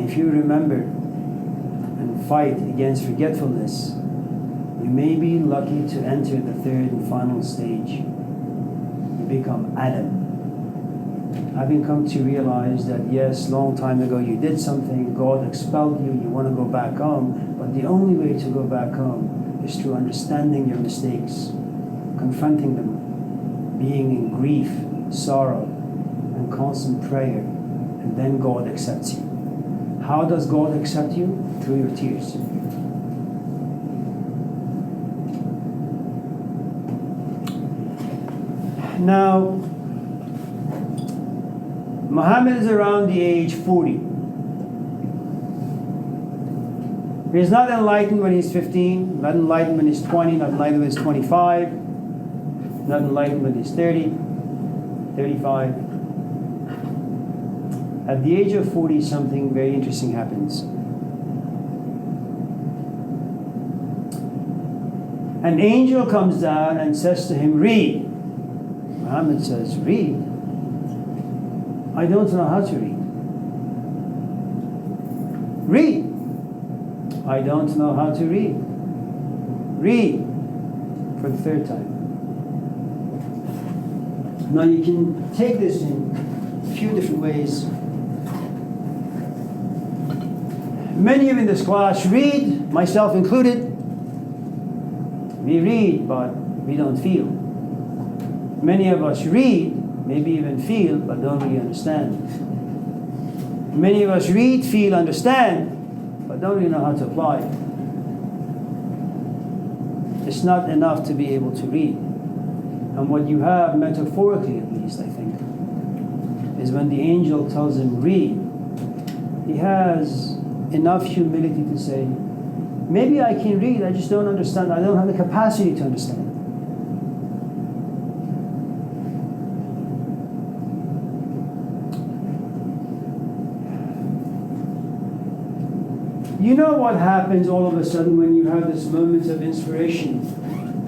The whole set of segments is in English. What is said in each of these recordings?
if you remember and fight against forgetfulness, you may be lucky to enter the third and final stage. You become Adam. Having come to realize that, yes, long time ago you did something, God expelled you, you want to go back home, but the only way to go back home is through understanding your mistakes, confronting them, being in grief, sorrow, and constant prayer, and then God accepts you. How does God accept you? Through your tears. Now, Muhammad is around the age 40. He's not enlightened when he's 15, not enlightened when he's 20, not enlightened when he's 25, not enlightened when he's 30, 35. At the age of 40, something very interesting happens. An angel comes down and says to him, read. Muhammad says, read? I don't know how to read. Read. I don't know how to read. Read. For the third time. Now you can take this in a few different ways. Many of you in this class read, myself included. We read, but we don't feel. Many of us read, maybe even feel, but don't really understand. Many of us read, feel, understand, but don't really know how to apply. It's not enough to be able to read. And what you have, metaphorically at least, I think, is when the angel tells him, read, he has enough humility to say, maybe I can read, I just don't understand. I don't have the capacity to understand. You know what happens all of a sudden when you have this moment of inspiration,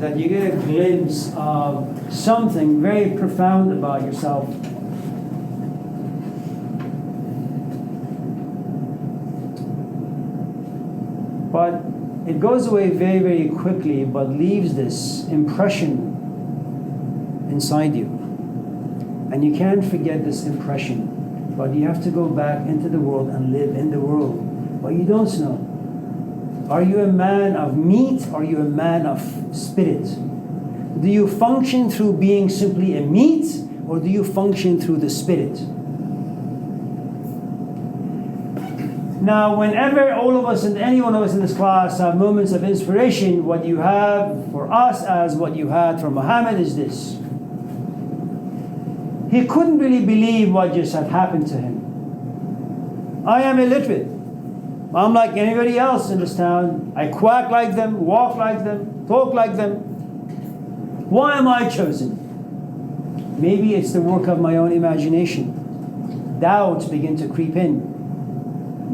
that you get a glimpse of something very profound about yourself. But it goes away very, very quickly, but leaves this impression inside you. And you can't forget this impression, but you have to go back into the world and live in the world. But you don't know. Are you a man of meat or are you a man of spirit? Do you function through being simply a meat or do you function through the spirit? Now, whenever all of us and any one of us in this class have moments of inspiration, what you have for us as what you had for Muhammad is this. He couldn't really believe what just had happened to him. I am illiterate. I'm like anybody else in this town. I quack like them, walk like them, talk like them. Why am I chosen? Maybe it's the work of my own imagination. Doubts begin to creep in.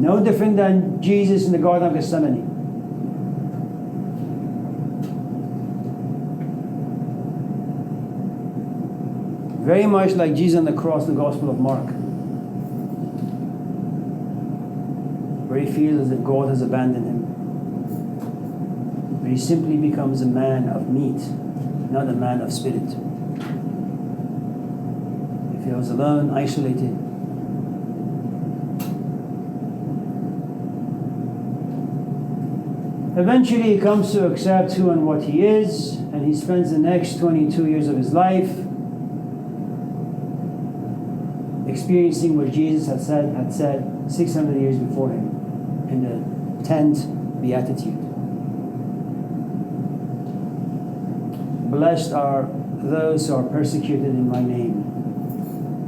No different than Jesus in the Garden of Gethsemane. Very much like Jesus on the cross, the Gospel of Mark, where he feels as if God has abandoned him. But he simply becomes a man of meat, not a man of spirit. He feels alone, isolated. Eventually he comes to accept who and what he is, and he spends the next 22 years of his life experiencing what Jesus had said 600 years before him in the 10th Beatitude. Blessed are those who are persecuted in my name.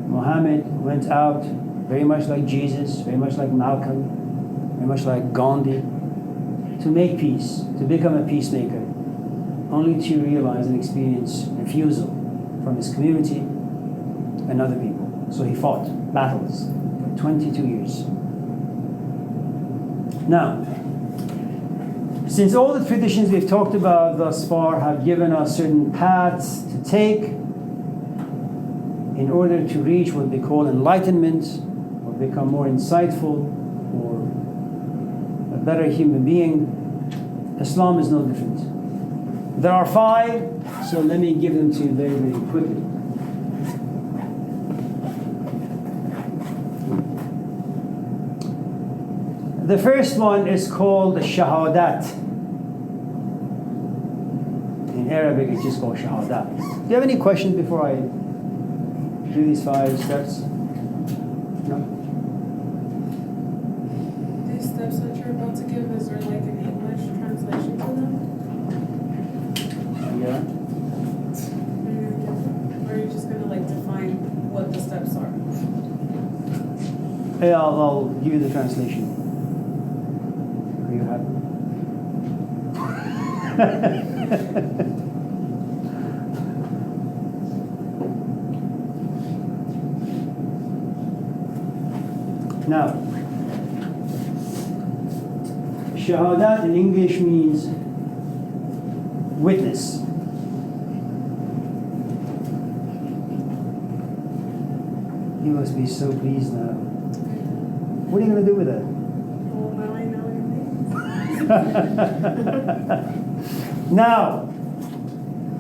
Muhammad went out very much like Jesus, very much like Malcolm, very much like Gandhi, to make peace, to become a peacemaker, only to realize and experience refusal from his community and other people. So he fought battles for 22 years. Now, since all the traditions we've talked about thus far have given us certain paths to take in order to reach what we call enlightenment, or become more insightful, or better human being. Islam is no different. There are 5, so let me give them to you very, very quickly. The first one is called shahadat. In Arabic, it's just called shahadat. Do you have any questions before I do these 5 steps? No? These steps that you're about to give, is there like an English translation to them? Yeah. Or are you just gonna like define what the steps are? Yeah, I'll give you the translation. Are you happy? Now, shahadat in English means witness. You must be so pleased now. What are you going to do with it? Well, now I know what it means. Now,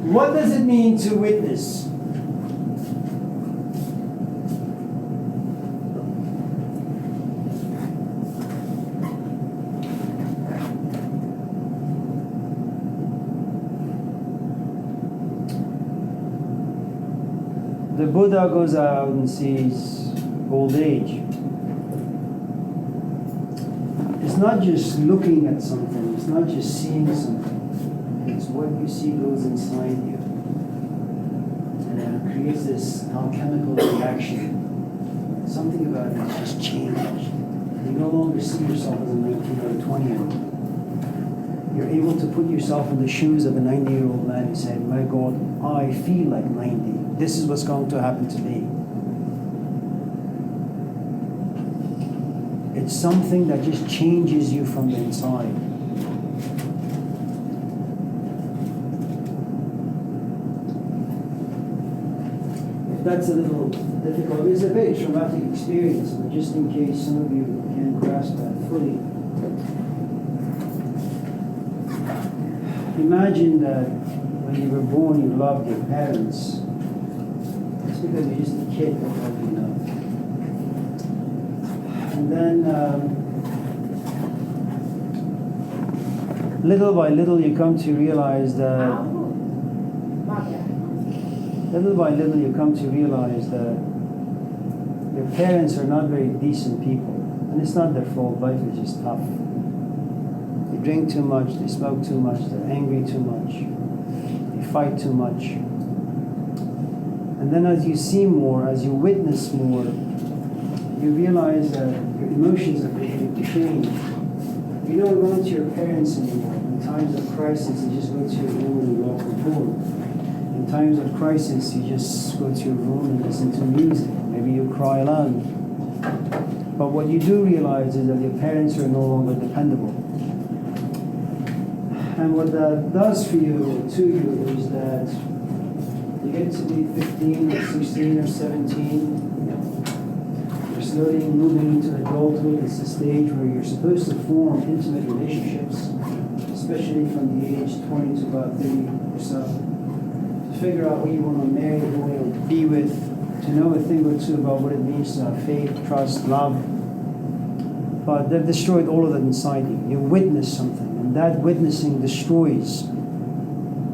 what does it mean to witness? The Buddha goes out and sees old age. It's not just looking at something, it's not just seeing something. It's what you see goes inside you. And it creates this alchemical reaction. Something about it has just changed. You no longer see yourself as a 19 or a 20-year-old. You're able to put yourself in the shoes of a 90-year-old man who said, my God, I feel like 90. This is what's going to happen to me. It's something that just changes you from the inside. If that's a little difficult, it's a very traumatic experience, but just in case some of you can't grasp that fully. Imagine that when you were born, you loved your parents. It's because you're just a kid that loved you now. And then, little by little, you come to realize that. Little by little, you come to realize that your parents are not very decent people, and it's not their fault. Life is just tough. They drink too much, they smoke too much, they're angry too much, they fight too much. And then as you see more, as you witness more, you realize that your emotions are beginning to change. You don't go to your parents anymore. In times of crisis, you just go to your room and you walk the floor. In times of crisis, you just go to your room and listen to music. Maybe you cry aloud. But what you do realize is that your parents are no longer dependable. And what that does for you, to you, is that you get to be 15 or 16 or 17. You're slowly moving into adulthood. It's the stage where you're supposed to form intimate relationships, especially from the age 20 to about 30 or so. To figure out who you want to marry, who you want to be with, to know a thing or two about what it means to have faith, trust, love. But they've destroyed all of that inside you. You witness something, and that witnessing destroys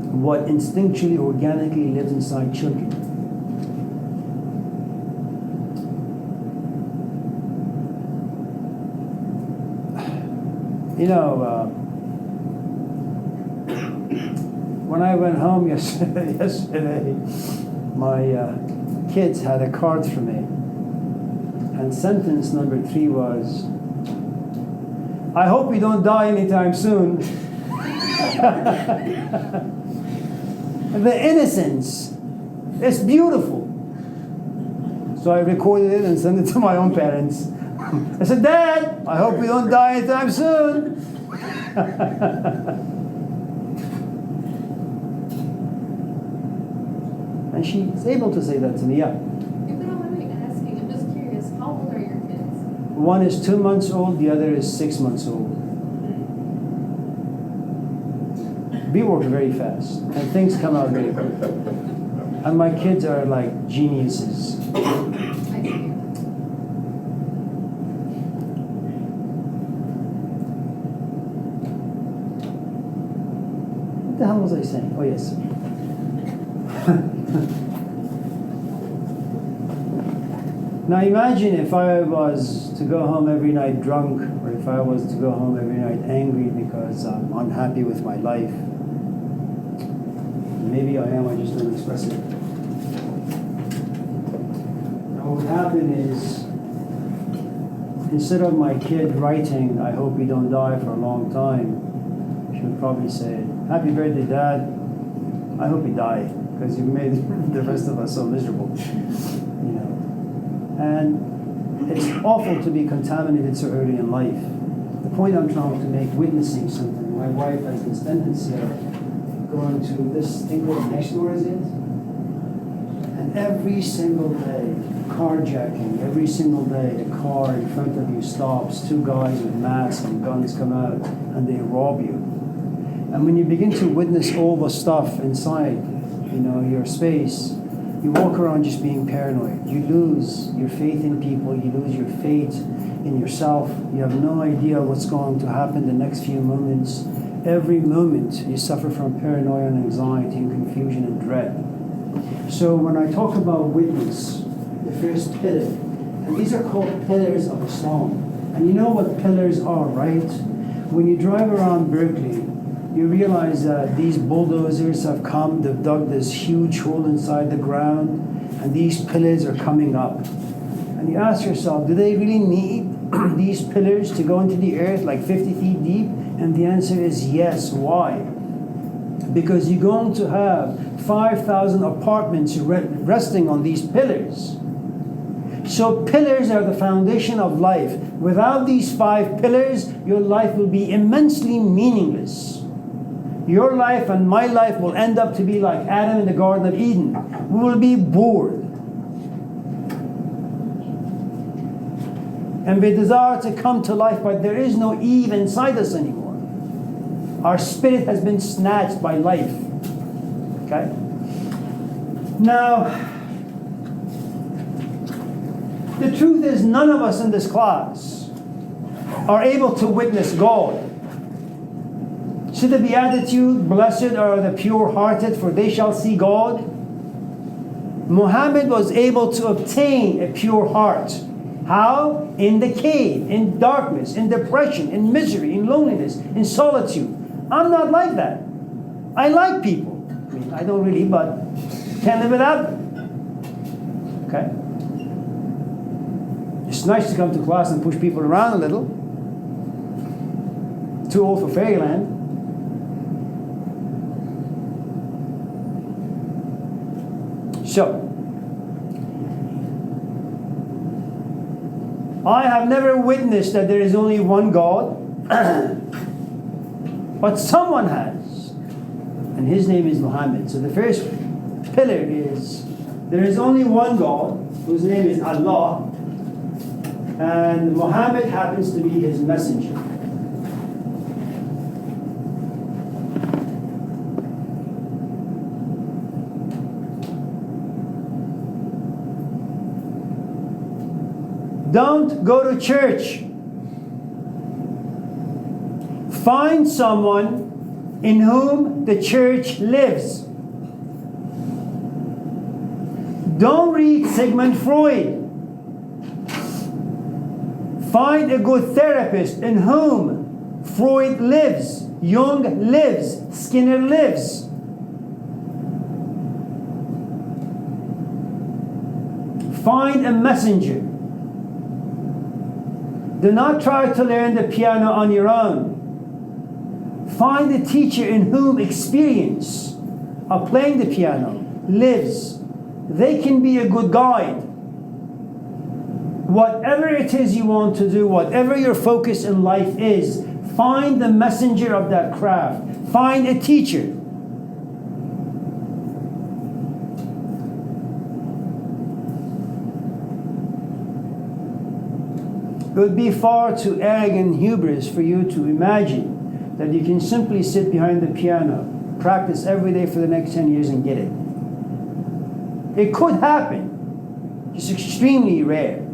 what instinctually, organically lives inside children. You know, when I went home yesterday, my kids had a card for me, and sentence number 3 was, I hope you don't die anytime soon. The innocence, it's beautiful. So I recorded it and sent it to my own parents. I said, Dad, I hope you don't die anytime soon. And she's able to say that to me, yeah. If you don't mind me asking, I'm just curious, how old are your kids? One is 2 months old, the other is 6 months old. B works very fast, and things come out very quick. And my kids are like geniuses. I see. What the hell was I saying? Oh, yes. Now imagine if I was to go home every night drunk, or if I was to go home every night angry because I'm unhappy with my life. Maybe I am, I just don't express it. Now what would happen is, instead of my kid writing, "I hope you don't die for a long time," she would probably say, "Happy birthday, Dad. I hope you die, because you made the rest of us so miserable." You know. And it's awful to be contaminated so early in life. The point I'm trying to make, witnessing something. My wife has this tendency of going to this thing called Nextdoor, is it? And every single day, carjacking, every single day, a car in front of you stops, two guys with masks and guns come out, and they rob you. And when you begin to witness all the stuff inside, you know, your space, you walk around just being paranoid. You lose your faith in people, you lose your faith in yourself. You have no idea what's going to happen the next few moments. Every moment you suffer from paranoia and anxiety and confusion and dread. So when I talk about witness, the first pillar, and these are called pillars of Islam. And you know what pillars are, right? When you drive around Berkeley, you realize that these bulldozers have come, they've dug this huge hole inside the ground, and these pillars are coming up. And you ask yourself, do they really need these pillars to go into the earth like 50 feet deep? And the answer is yes. Why? Because you're going to have 5,000 apartments resting on these pillars. So pillars are the foundation of life. Without these 5 pillars, your life will be immensely meaningless. Your life and my life will end up to be like Adam in the Garden of Eden. We will be bored. And we desire to come to life, but there is no Eve inside us anymore. Our spirit has been snatched by life. Okay? Now, the truth is, none of us in this class are able to witness God. See the Beatitude, blessed are the pure-hearted, for they shall see God. Muhammad was able to obtain a pure heart. How? In the cave, in darkness, in depression, in misery, in loneliness, in solitude. I'm not like that. I like people. I mean, I don't really, but can't live without them. Okay? It's nice to come to class and push people around a little. Too old for fairyland. So, I have never witnessed that there is only one God, but someone has, and his name is Muhammad. So the first pillar is, there is only one God, whose name is Allah, and Muhammad happens to be his messenger. Don't go to church. Find someone in whom the church lives. Don't read Sigmund Freud. Find a good therapist in whom Freud lives, Jung lives, Skinner lives. Find a messenger. Do not try to learn the piano on your own. Find a teacher in whom experience of playing the piano lives. They can be a good guide. Whatever it is you want to do, whatever your focus in life is, find the messenger of that craft. Find a teacher. It would be far too arrogant hubris for you to imagine that you can simply sit behind the piano practice every day for the next 10 years and get it. It could happen. It's extremely rare.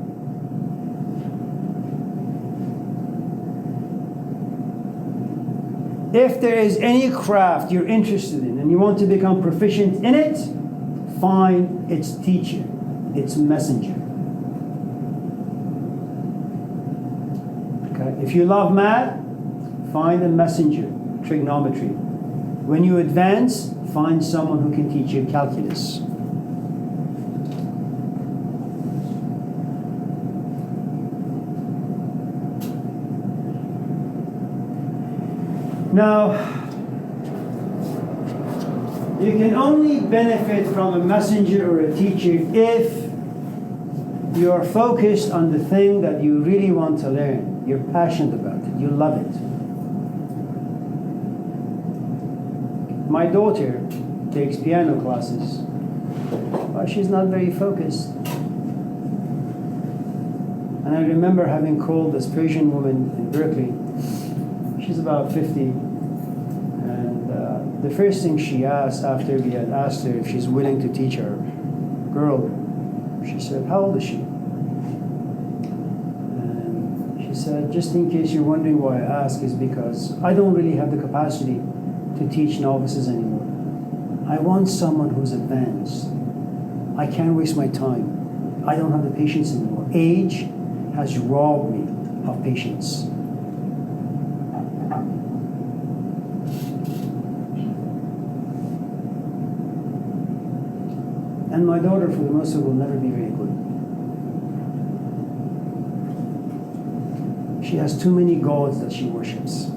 If there is any craft you're interested in and you want to become proficient in it, find its teacher, its messenger. Okay? If you love math, find a messenger, trigonometry. When you advance, find someone who can teach you calculus. Now, you can only benefit from a messenger or a teacher if you are focused on the thing that you really want to learn. You're passionate about it. You love it. My daughter takes piano classes, but she's not very focused. And I remember having called this Persian woman in Berkeley. She's about 50. And the first thing she asked after we had asked her if she's willing to teach our girl, she said, "How old is she?" And she said, "Just in case you're wondering why I ask, is because I don't really have the capacity to teach novices anymore. I want someone who's advanced. I can't waste my time. I don't have the patience anymore. Age has robbed me of patience." And my daughter, for the most part, will never be very good. She has too many gods that she worships.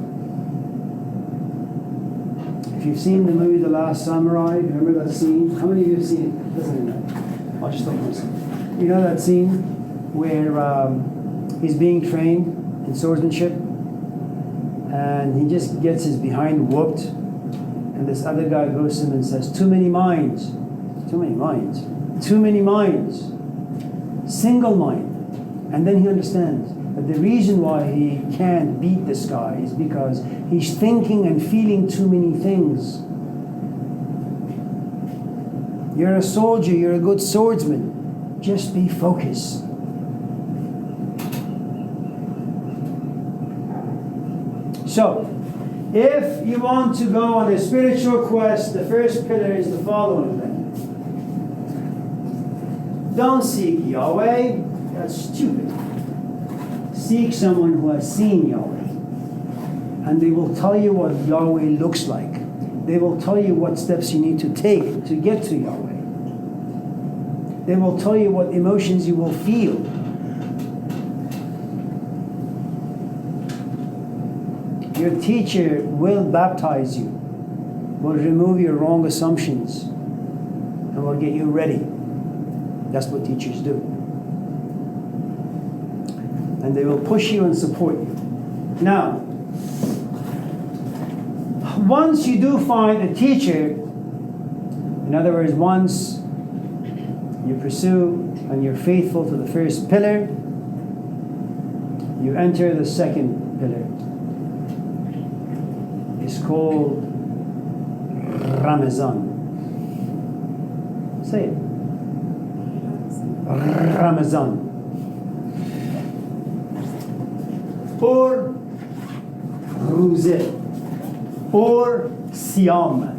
If you've seen the movie The Last Samurai, remember that scene? How many of you have seen it? Doesn't matter. I'll just talk myself. You know that scene where he's being trained in swordsmanship and he just gets his behind whooped, and this other guy goes to him and says, "Too many minds. Too many minds. Too many minds. Single mind." And then he understands that the reason why he can't beat this guy is because he's thinking and feeling too many things. You're a soldier, you're a good swordsman. Just be focused. So, if you want to go on a spiritual quest, the first pillar is the following thing. Don't seek Yahweh. That's stupid. Seek someone who has seen Yahweh. And they will tell you what Yahweh looks like. They will tell you what steps you need to take to get to Yahweh. They will tell you what emotions you will feel. Your teacher will baptize you, will remove your wrong assumptions, and will get you ready. That's what teachers do. And they will push you and support you. Now, once you do find a teacher, in other words, once you pursue and you're faithful to the first pillar, you enter the second pillar. It's called Ramazan. Say it. Ramazan. Or Ruzeh. Or Siyam.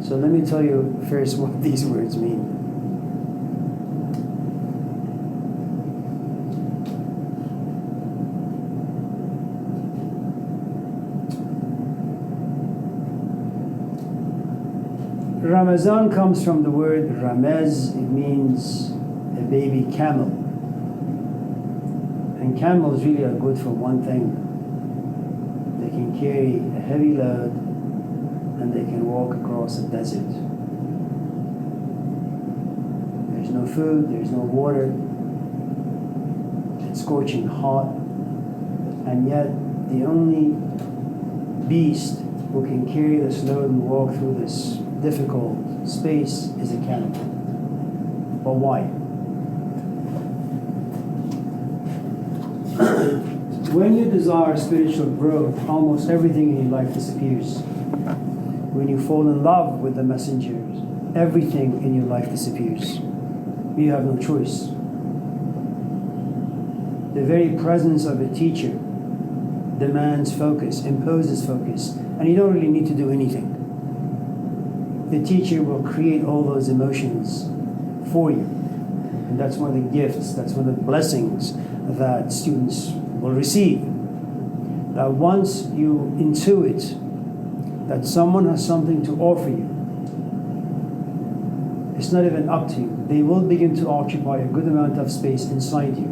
So let me tell you first what these words mean. Ramazan comes from the word ramez. It means a baby camel. And camels really are good for one thing. They can carry a heavy load and they can walk across a desert. There's no food, there's no water. It's scorching hot. And yet the only beast who can carry this load and walk through this difficult space is a camel. But why? When you desire spiritual growth, almost everything in your life disappears. When you fall in love with the messengers, everything in your life disappears. You have no choice. The very presence of a teacher demands focus, imposes focus, and you don't really need to do anything. The teacher will create all those emotions for you. And that's one of the gifts, that's one of the blessings that students will receive. That once you intuit that someone has something to offer you, it's not even up to you. They will begin to occupy a good amount of space inside you.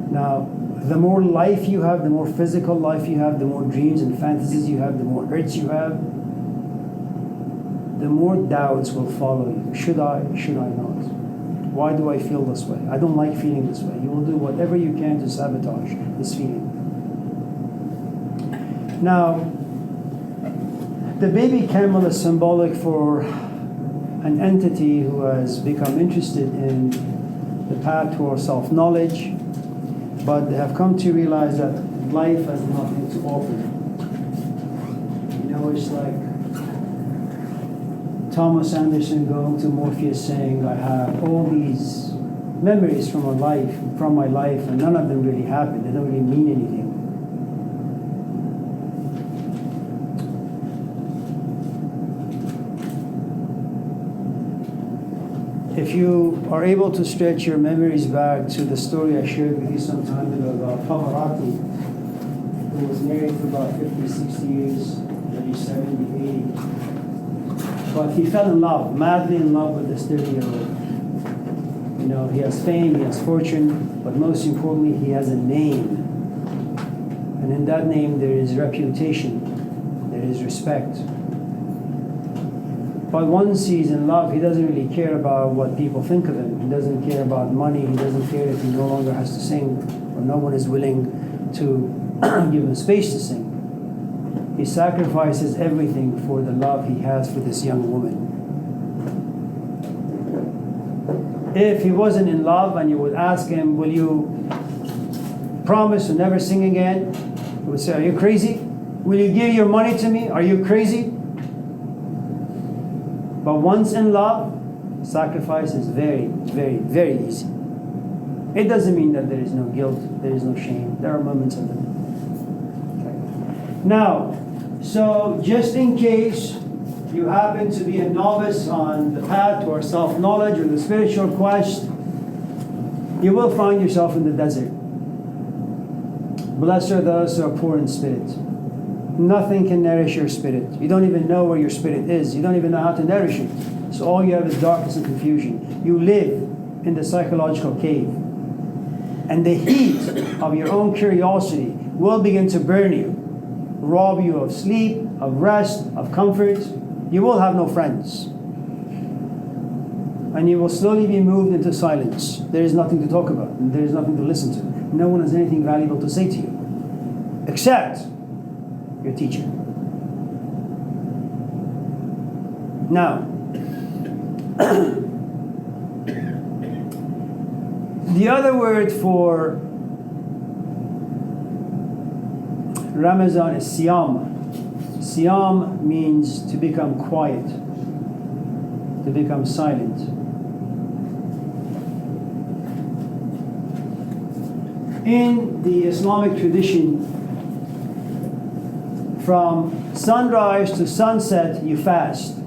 Now, the more life you have, the more physical life you have, the more dreams and fantasies you have, the more hurts you have, the more doubts will follow you. Should I not? Why do I feel this way? I don't like feeling this way. You will do whatever you can to sabotage this feeling. Now, the baby camel is symbolic for an entity who has become interested in the path towards self-knowledge, but they have come to realize that life has nothing to offer. You know, it's like Thomas Anderson going to Morpheus saying, I have all these memories from my life, and none of them really happened. They don't really mean anything. If you are able to stretch your memories back to the story I shared with you some time ago about Pavarotti, who was married for about 50, 60 years, maybe 70, 80. But he fell in love, madly in love with this 30-year-old. You know, he has fame, he has fortune, but most importantly, he has a name. And in that name, there is reputation, there is respect. But once he's in love, he doesn't really care about what people think of him. He doesn't care about money. He doesnn't care if he no longer has to sing, or no one is willing to give him space to sing. He sacrifices everything for the love he has for this young woman. If he wasn't in love and you would ask him, will you promise to never sing again? He would say, are you crazy? Will you give your money to me? Are you crazy? But once in love, sacrifice is very, very, very easy. It doesn't mean that there is no guilt, there is no shame. There are moments of it. Okay. Now, so just in case you happen to be a novice on the path to our self-knowledge or the spiritual quest, you will find yourself in the desert. Blessed are those who are poor in spirit. Nothing can nourish your spirit. You don't even know where your spirit is. You don't even know how to nourish it. So all you have is darkness and confusion. You live in the psychological cave. And the heat of your own curiosity will begin to burn you, rob you of sleep, of rest, of comfort. You will have no friends. And you will slowly be moved into silence. There is nothing to talk about. And there is nothing to listen to. No one has anything valuable to say to you. Except your teacher. Now, the other word for Ramadan is siyam. Siyam means to become quiet, to become silent. In the Islamic tradition, from sunrise to sunset, you fast.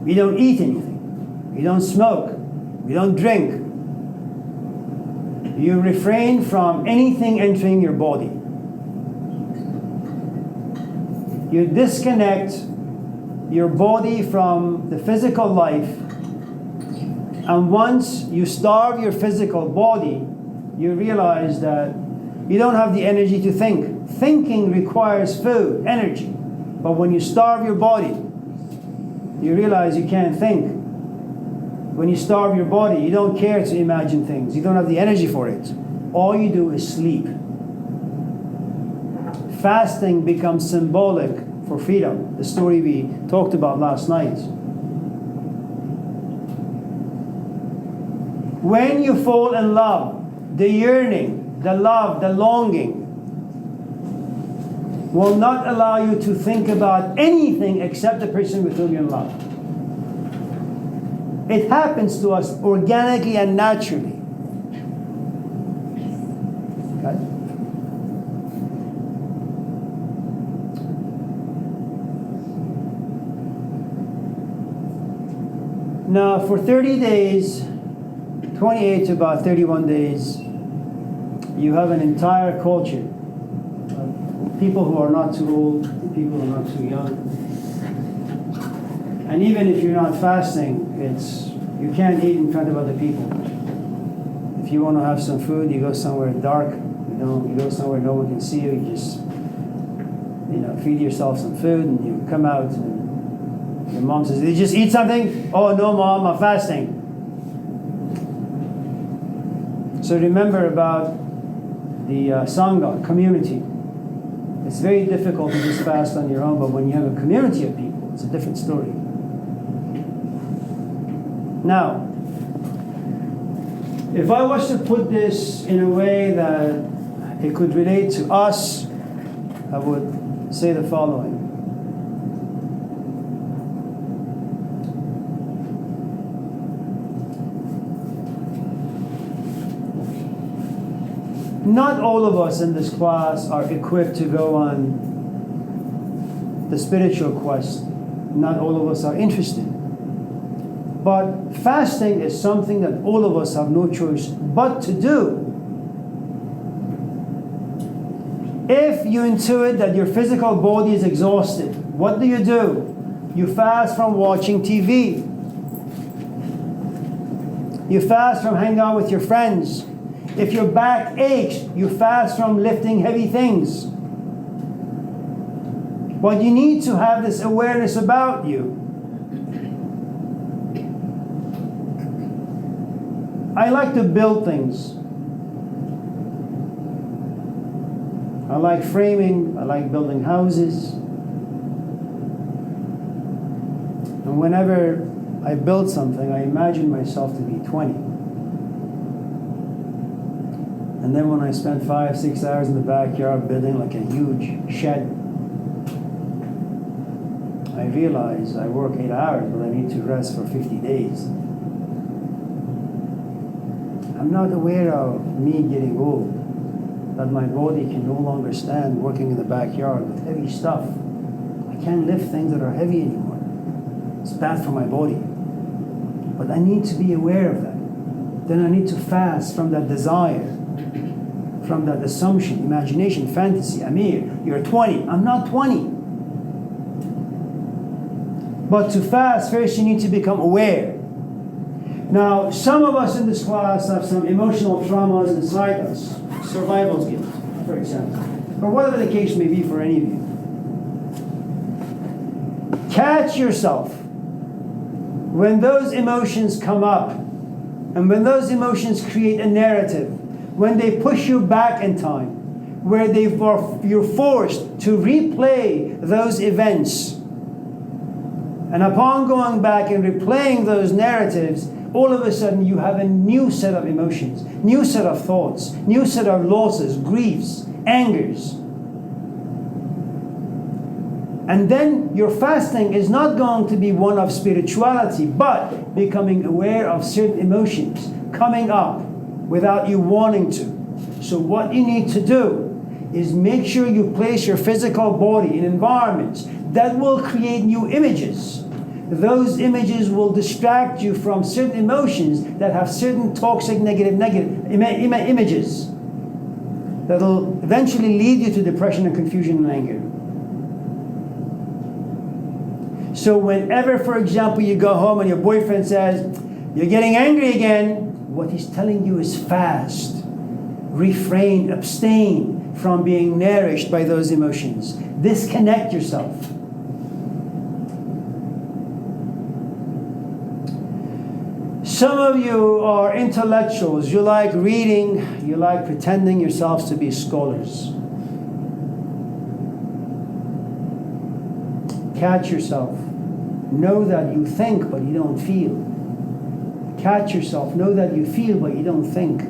You don't eat anything. You don't smoke. You don't drink. You refrain from anything entering your body. You disconnect your body from the physical life. And once you starve your physical body, you realize that you don't have the energy to think. Thinking requires food, energy. But when you starve your body, you realize you can't think. When you starve your body, you don't care to imagine things. You don't have the energy for it. All you do is sleep. Fasting becomes symbolic for freedom. The story we talked about last night. When you fall in love, the yearning, the love, the longing will not allow you to think about anything except the person with whom you're in love. It happens to us organically and naturally. Okay? Now, for 30 days, 28 to about 31 days, you have an entire culture of people who are not too old, people who are not too young. And even if you're not fasting, you can't eat in front of other people. If you want to have some food, you go somewhere dark. You go somewhere no one can see you. You just, feed yourself some food, and you come out. And your mom says, "Did you just eat something?" "Oh no, Mom, I'm fasting." So remember about the Sangha, community. It's very difficult to just fast on your own, but when you have a community of people, it's a different story. Now, if I was to put this in a way that it could relate to us, I would say the following. Not all of us in this class are equipped to go on the spiritual quest. Not all of us are interested. But fasting is something that all of us have no choice but to do. If you intuit that your physical body is exhausted, what do? You fast from watching TV. You fast from hanging out with your friends. If your back aches, you fast from lifting heavy things. But you need to have this awareness about you. I like to build things. I like framing. I like building houses. And whenever I build something, I imagine myself to be 20. And then when I spend 5-6 hours in the backyard building like a huge shed, I realize I work 8 hours, but I need to rest for 50 days. I'm not aware of me getting old, that my body can no longer stand working in the backyard with heavy stuff. I can't lift things that are heavy anymore. It's bad for my body. But I need to be aware of that. Then I need to fast from that desire, from that assumption, imagination, fantasy. Amir, you're 20. I'm not 20. But to fast, first you need to become aware. Now, some of us in this class have some emotional traumas inside us. Survival guilt, for example. Or whatever the case may be for any of you. Catch yourself when those emotions come up, and when those emotions create a narrative, when they push you back in time, where you're forced to replay those events. And upon going back and replaying those narratives, all of a sudden you have a new set of emotions, new set of thoughts, new set of losses, griefs, angers. And then your fasting is not going to be one of spirituality, but becoming aware of certain emotions coming up without you wanting to. So what you need to do is make sure you place your physical body in environments that will create new images. Those images will distract you from certain emotions that have certain toxic negative images that will eventually lead you to depression and confusion and anger. So whenever, for example, you go home and your boyfriend says, "You're getting angry again," what he's telling you is fast. Refrain, abstain from being nourished by those emotions. Disconnect yourself. Some of you are intellectuals. You like reading. You like pretending yourselves to be scholars. Catch yourself. Know that you think, but you don't feel. Catch yourself. Know that you feel, but you don't think.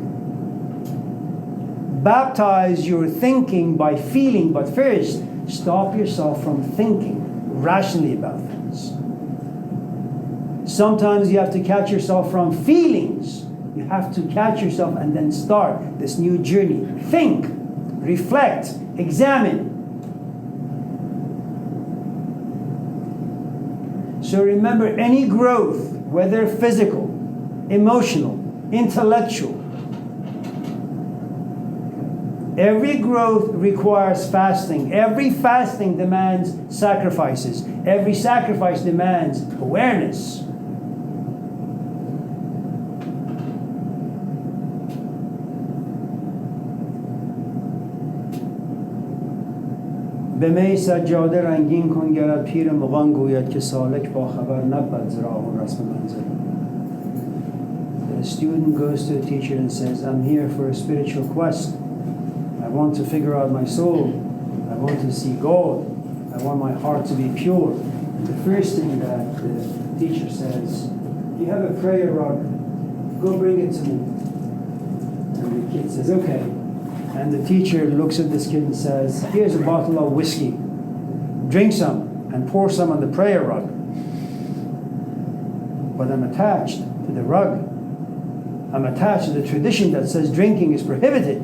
baptize your thinking by feeling, but first, stop yourself from thinking rationally about things. Sometimes you have to catch yourself from feelings. You have to catch yourself and then start this new journey. Think, reflect, examine. So remember, any growth, whether physical, emotional, intellectual, every growth requires fasting. Every fasting demands sacrifices. Every sacrifice demands awareness. به می سجاده رنگین کن گرد پیر مغان گوید که سالک با خبر نبود ز راه و رسم منزل. The student goes to the teacher and says, I'm here for a spiritual quest. I want to figure out my soul. I want to see God. I want my heart to be pure. And the first thing that the teacher says, you have a prayer rug, go bring it to me. And the kid says, okay. And the teacher looks at this kid and says, here's a bottle of whiskey. Drink some and pour some on the prayer rug. But I'm attached to the rug. I'm attached to the tradition that says drinking is prohibited.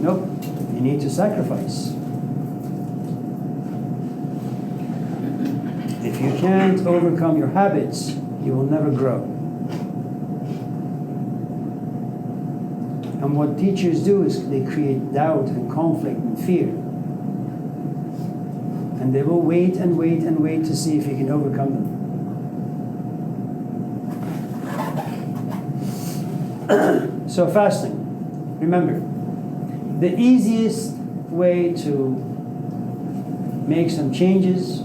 Nope, you need to sacrifice. If you can't overcome your habits, you will never grow. And what teachers do is they create doubt and conflict and fear. And they will wait and wait and wait to see if you can overcome them. So fasting, remember, the easiest way to make some changes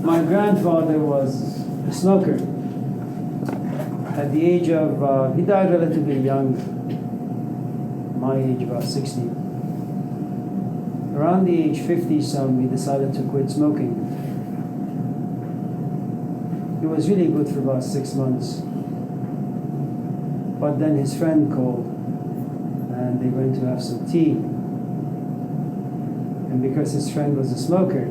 my grandfather was a smoker. At the age of, he died relatively young, my age about 60. Around the age 50-some, he decided to quit smoking. It was really good for about 6 months. But then his friend called, and they went to have some tea. And because his friend was a smoker,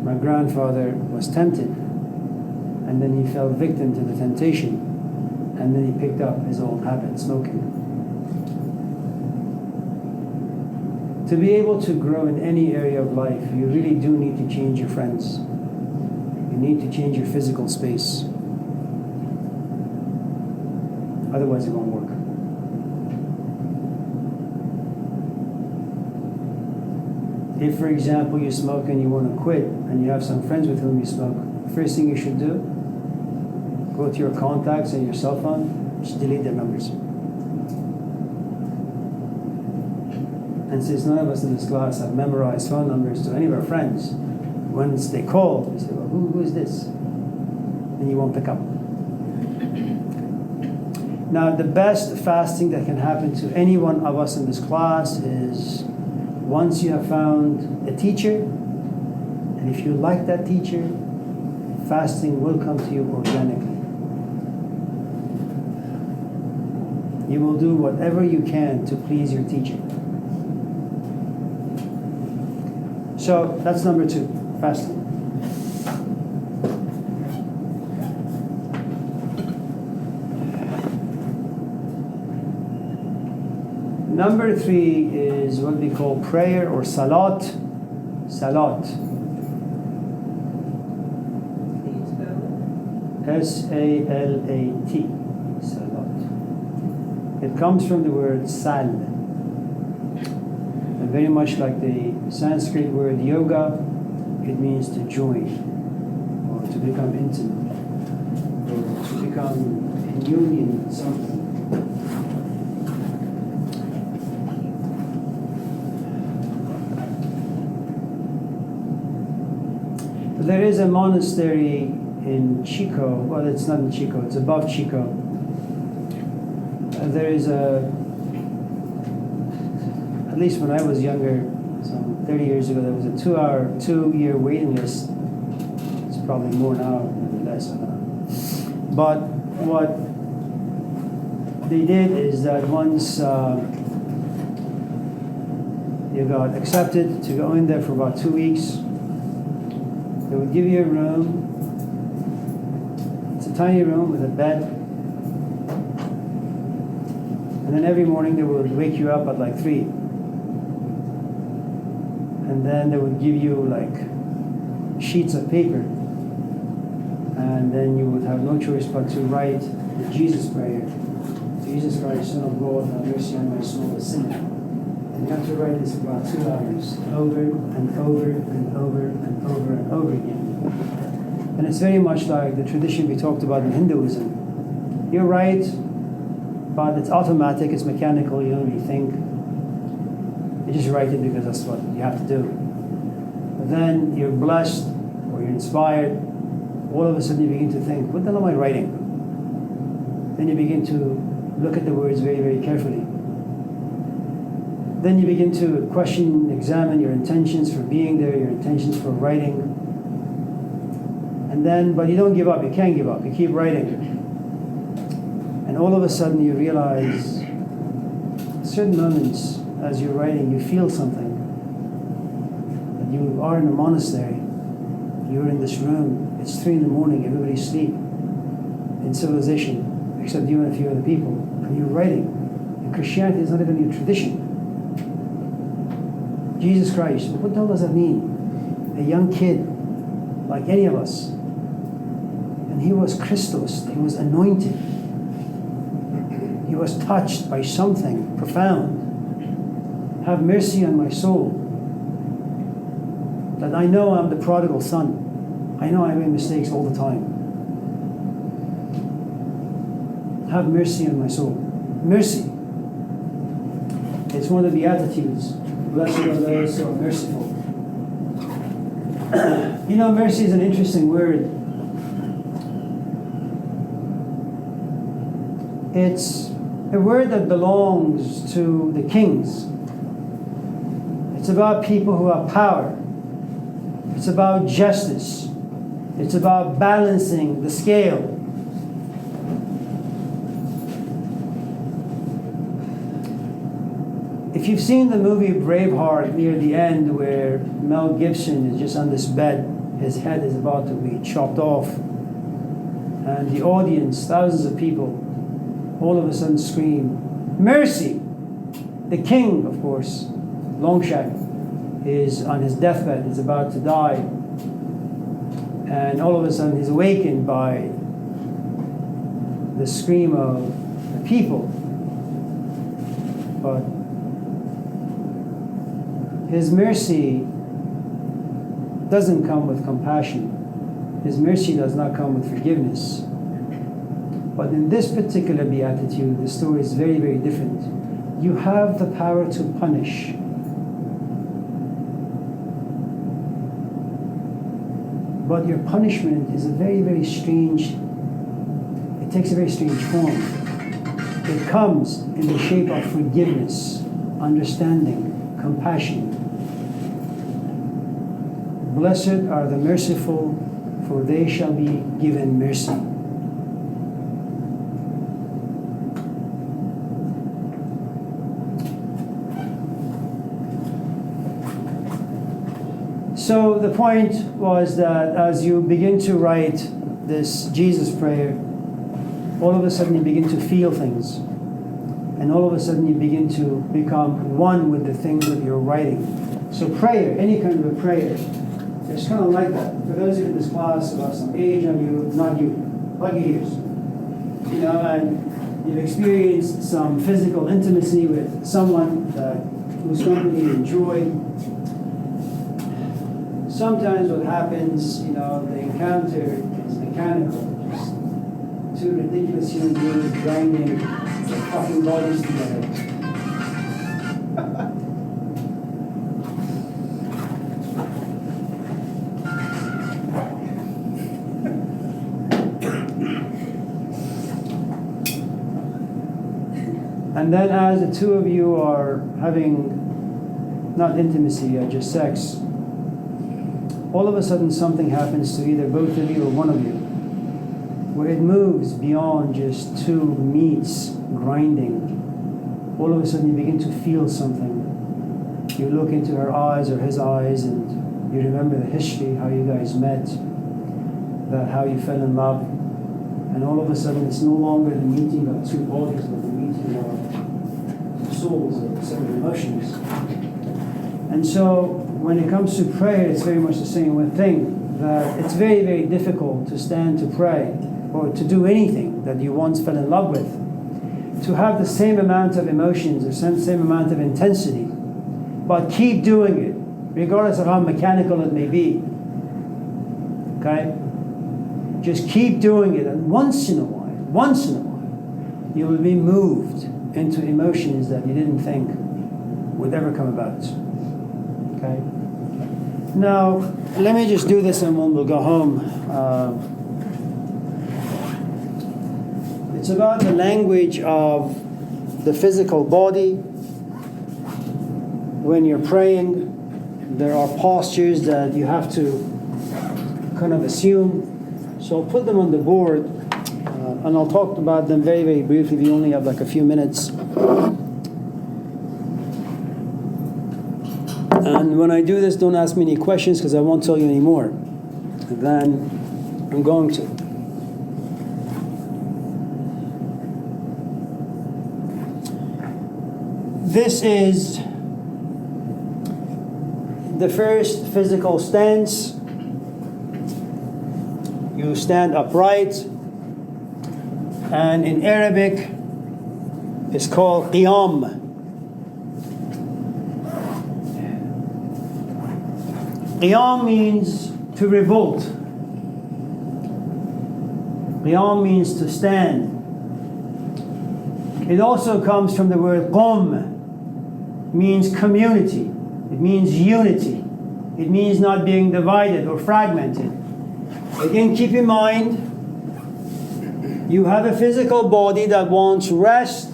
my grandfather was tempted, and then he fell victim to the temptation, and then he picked up his old habit, smoking. To be able to grow in any area of life, you really do need to change your friends. You need to change your physical space. Otherwise it won't work. If, for example, you smoke and you want to quit, and you have some friends with whom you smoke, first thing you should do, go to your contacts and your cell phone, just delete their numbers. And since none of us in this class have memorized phone numbers to any of our friends, once they call, we say, well, who is this? And you won't pick up. Now, the best fasting that can happen to any one of us in this class is once you have found a teacher, and if you like that teacher, fasting will come to you organically. You will do whatever you can to please your teacher. So that's number 2, fasting. Number 3 is what we call prayer or salat. Salat. S-A-L-A-T. Salat. It comes from the word sal. And very much like the Sanskrit word yoga, it means to join, or to become intimate, or to become in union with something. There is a monastery in Chico. Well, it's not in Chico, it's above Chico. There is a, at least when I was younger, some 30 years ago, there was a 2-year waiting list. It's probably more now, maybe less, I don't know. But what they did is that once you got accepted to go in there for about 2 weeks, they would give you a room. It's a tiny room with a bed. And then every morning they would wake you up at like 3. And then they would give you like sheets of paper. And then you would have no choice but to write the Jesus prayer. Jesus Christ, Son of God, have mercy on my soul, a sinner. And you have to write this for about 2 hours, over and over and over and over and over again. And it's very much like the tradition we talked about in Hinduism. You're right, but it's automatic, it's mechanical, you don't really think. You just write it because that's what you have to do. But then you're blessed or you're inspired, all of a sudden you begin to think, what the hell am I writing? Then you begin to look at the words very, very carefully. Then you begin to question, examine your intentions for being there, your intentions for writing. And then, but you don't give up, you can't give up, you keep writing. And all of a sudden you realize, certain moments as you're writing, you feel something. That you are in a monastery, you're in this room, it's 3 in the morning, everybody's asleep in civilization, except you and a few other people, and you're writing. And Christianity is not even your tradition. Jesus Christ, what the hell does that mean? A young kid, like any of us. And he was Christos, he was anointed. He was touched by something profound. Have mercy on my soul. That I know I'm the prodigal son. I know I make mistakes all the time. Have mercy on my soul. Mercy. It's one of the Beatitudes. Blessed are those who are merciful. You know, mercy is an interesting word. It's a word that belongs to the kings. It's about people who have power. It's about justice. It's about balancing the scale. If you've seen the movie Braveheart, near the end where Mel Gibson is just on this bed, his head is about to be chopped off, and the audience, thousands of people, all of a sudden scream, "Mercy!" The king, of course, Longshank, is on his deathbed, is about to die, and all of a sudden he's awakened by the scream of the people. But his mercy doesn't come with compassion. His mercy does not come with forgiveness. But in this particular beatitude, the story is very, very different. You have the power to punish. But your punishment is a very, very strange, it takes a very strange form. It comes in the shape of forgiveness, understanding, compassion. Blessed are the merciful, for they shall be given mercy. So the point was that as you begin to write this Jesus prayer, all of a sudden you begin to feel things. And all of a sudden you begin to become one with the things that you're writing. So prayer, any kind of a prayer, it's kind of like that. For those of you in this class who have some age on you, not you, like your ears. You know, and you've experienced some physical intimacy with someone whose company you enjoy. Sometimes what happens, you know, the encounter is mechanical. Just two ridiculous human beings grinding their fucking bodies together. And then as the two of you are having not intimacy, just sex, all of a sudden something happens to either both of you or one of you, where it moves beyond just two meats grinding. All of a sudden you begin to feel something. You look into her eyes or his eyes, and you remember the history, how you guys met, how you fell in love, and all of a sudden it's no longer the meeting of two bodies, but the meeting of souls or separate emotions. And so when it comes to prayer, it's very much the same thing, that it's very, very difficult to stand to pray or to do anything that you once fell in love with, to have the same amount of emotions or same amount of intensity, but keep doing it, regardless of how mechanical it may be. Okay? Just keep doing it, and once in a while, you will be moved into emotions that you didn't think would ever come about. Okay? Now, let me just do this and we'll go home. It's about the language of the physical body. When you're praying, there are postures that you have to kind of assume. So I'll put them on the board, and I'll talk about them very, very briefly. We only have like a few minutes. And when I do this, don't ask me any questions, because I won't tell you any more than I'm going to. This is the first physical stance. You stand upright, and in Arabic it's called qiyam. Qiyam means to revolt. Qiyam means to stand. It also comes from the word qum, means community. It means unity. It means not being divided or fragmented. Again, keep in mind, you have a physical body that wants rest.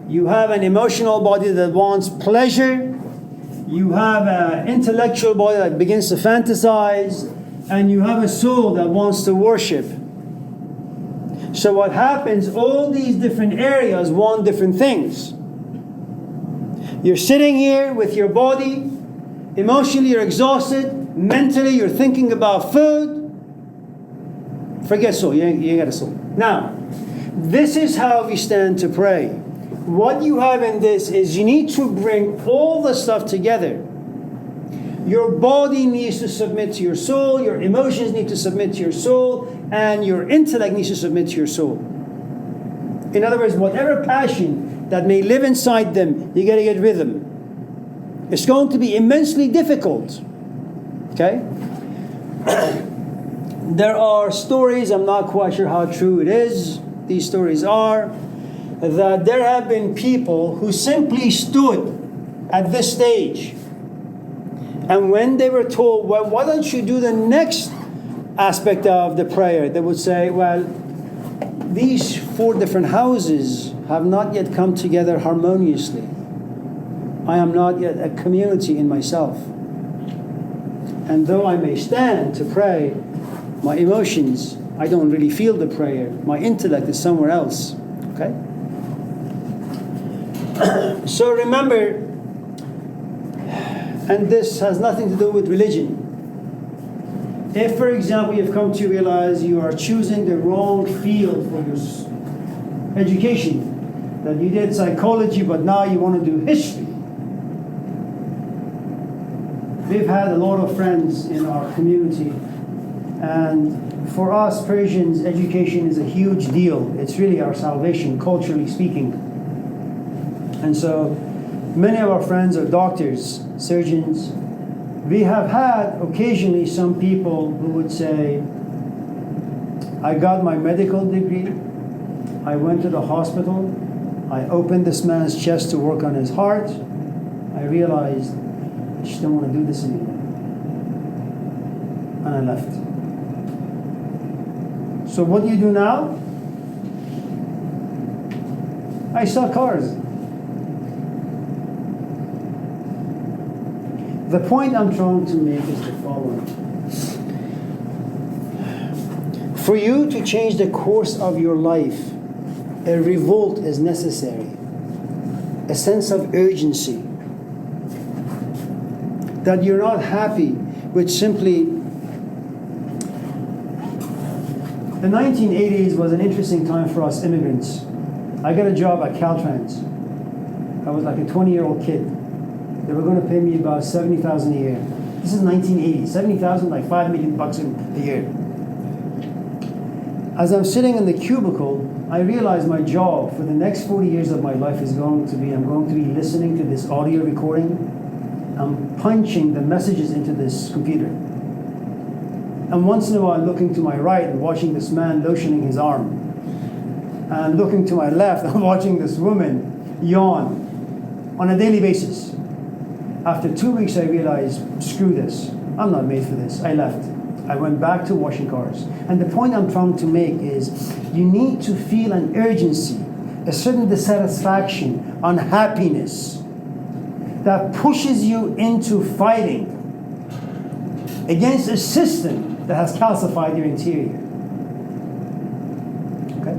You have an emotional body that wants pleasure. You have an intellectual body that begins to fantasize. And you have a soul that wants to worship. So what happens, all these different areas want different things. You're sitting here with your body. Emotionally, you're exhausted. Mentally, you're thinking about food. Forget soul. You got a soul. Now, this is how we stand to pray. What you have in this is you need to bring all the stuff together. Your body needs to submit to your soul. Your emotions need to submit to your soul. And your intellect needs to submit to your soul. In other words, whatever passion that may live inside them, you got to get rid of them. It's going to be immensely difficult. Okay? There are stories, I'm not quite sure how true it is, these stories are, that there have been people who simply stood at this stage. And when they were told, well, why don't you do the next aspect of the prayer, they would say, well, these 4 different houses have not yet come together harmoniously. I am not yet a community in myself. And though I may stand to pray, my emotions, I don't really feel the prayer. My intellect is somewhere else. Okay? So remember, and this has nothing to do with religion. If, for example, you've come to realize you are choosing the wrong field for your education, that you did psychology, but now you want to do history. We've had a lot of friends in our community, and for us Persians, education is a huge deal. It's really our salvation, culturally speaking. And so many of our friends are doctors, surgeons. We have had occasionally some people who would say, I got my medical degree, I went to the hospital, I opened this man's chest to work on his heart, I realized I just don't want to do this anymore. And I left. So what do you do now? I sell cars. The point I'm trying to make is the following. For you to change the course of your life, a revolt is necessary. A sense of urgency. That you're not happy with simply... The 1980s was an interesting time for us immigrants. I got a job at Caltrans. I was like a 20-year-old kid. They were going to pay me about $70,000 a year. This is 1980. 70,000, like $5 million a year. As I'm sitting in the cubicle, I realize my job for the next 40 years of my life is I'm going to be listening to this audio recording. I'm punching the messages into this computer. And once in a while, looking to my right and watching this man lotioning his arm. And looking to my left, I'm watching this woman yawn on a daily basis. After 2 weeks, I realized, screw this. I'm not made for this. I left. I went back to washing cars. And the point I'm trying to make is you need to feel an urgency, a certain dissatisfaction, unhappiness that pushes you into fighting against a system that has calcified your interior. Okay?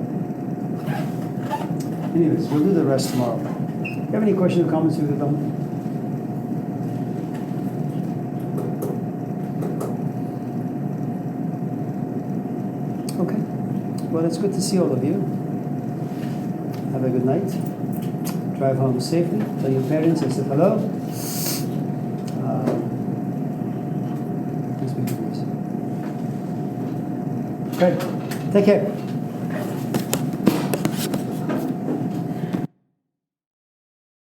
Anyways, we'll do the rest tomorrow. Do you have any questions or comments with them? Okay. Well, it's good to see all of you. Have a good night. Drive home safely. Tell your parents I said hello. Please be good. Okay. Take care.